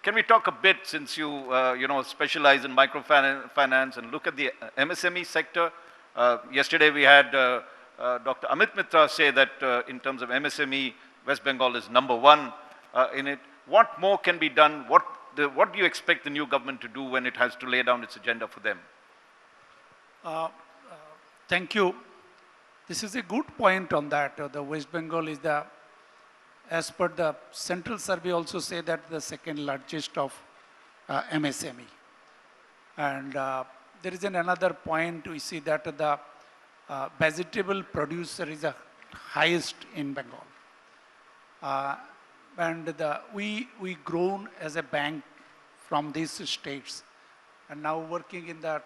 can we talk a bit, since you, specialize in microfinance and look at the MSME sector? Yesterday we had Dr. Amit Mitra say that in terms of MSME, West Bengal is #1 in it. What more can be done? What do you expect the new government to do when it has to lay down its agenda for them? Thank you. This is a good point on that. The West Bengal is as per the central survey also say that the second largest of MSME. And there is another point, we see that the vegetable producer is the highest in Bengal. And we grown as a bank from these states and now working in the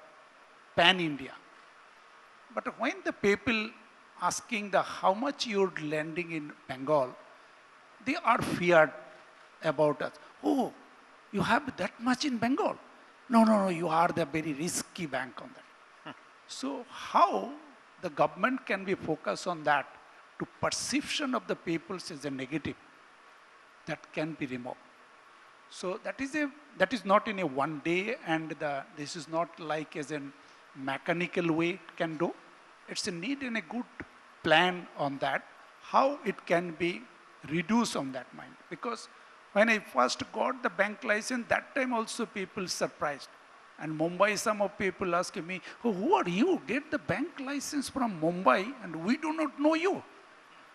pan-India. But when the people asking how much you're lending in Bengal, they are feared about us. Oh, you have that much in Bengal? No, you are the very risky bank on that. So how the government can be focused on that to perception of the people is a negative that can be removed. So that is not in a one day, and this is not like as a mechanical way it can do. It's a need in a good plan on that, how it can be reduced on that mind. Because when I first got the bank license, that time also people surprised. And Mumbai, some of people asking me, oh, who are you? Get the bank license from Mumbai and we do not know you.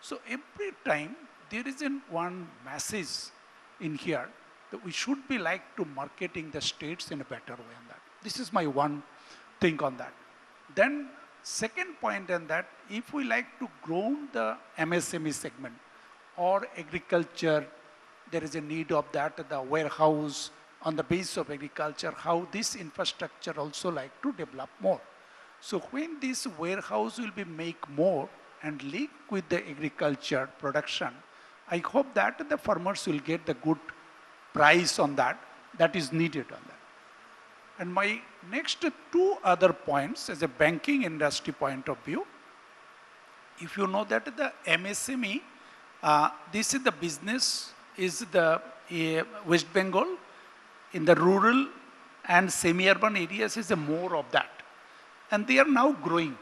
So every time there is one message in here that we should be like to marketing the states in a better way on that. This is my one thing on that. Then second point on that, if we like to grow the MSME segment or agriculture, there is a need of that, the warehouse on the base of agriculture, how this infrastructure also like to develop more. So when this warehouse will be make more and link with the agriculture production, I hope that the farmers will get the good price on that is needed on that. And my next two other points as a banking industry point of view, if you know that the MSME, this is the business, is the West Bengal, in the rural and semi-urban areas is more of that. And they are now growing.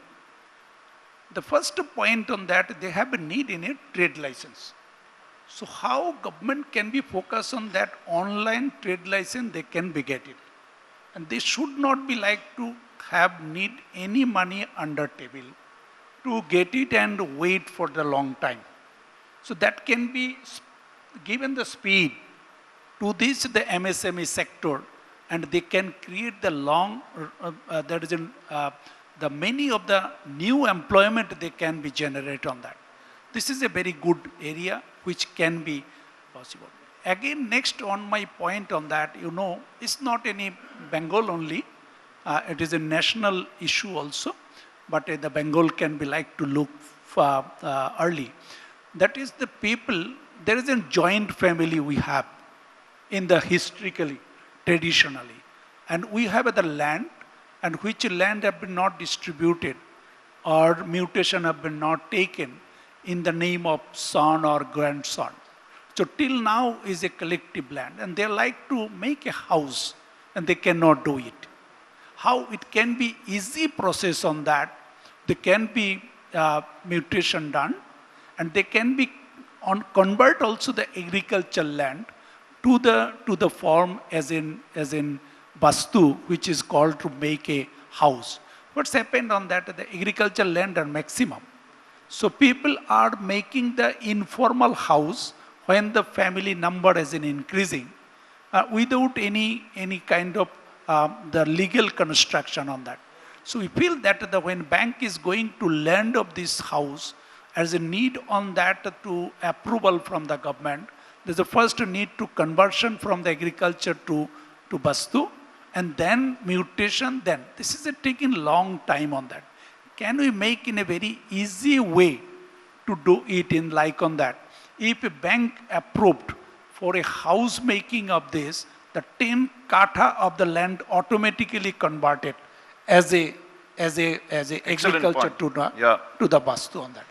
The first point on that, they have a need in a trade license. So how government can be focused on that online trade license, they can be get it. And they should not be like to have need any money under table to get it and wait for the long time. So that can be given the speed to this the MSME sector, and they can create the the many of the new employment they can be generate on that. This is a very good area which can be possible. Again, next on my point on that, it's not any Bengal only. It is a national issue also, but the Bengal can be like to look early. That is the people, there is a joint family we have in the historically, traditionally. And we have the land, and which land have been not distributed or mutation have been not taken in the name of son or grandson. So till now is a collective land, and they like to make a house and they cannot do it. How it can be easy process on that, there can be mutation done, and they can be convert also the agricultural land to the form as in Vastu, which is called to make a house. What's happened on that? The agricultural land are maximum. So people are making the informal house when the family number is increasing without any kind of the legal construction on that. So we feel that when bank is going to lend of this house, as a need on that to approval from the government, there's a first need to conversion from the agriculture to Vastu, and then mutation, then. This is taking long time on that. Can we make in a very easy way to do it in like on that? If a bank approved for a house making of this, the 10 kata of the land automatically converted as a agriculture to the Vastu on that.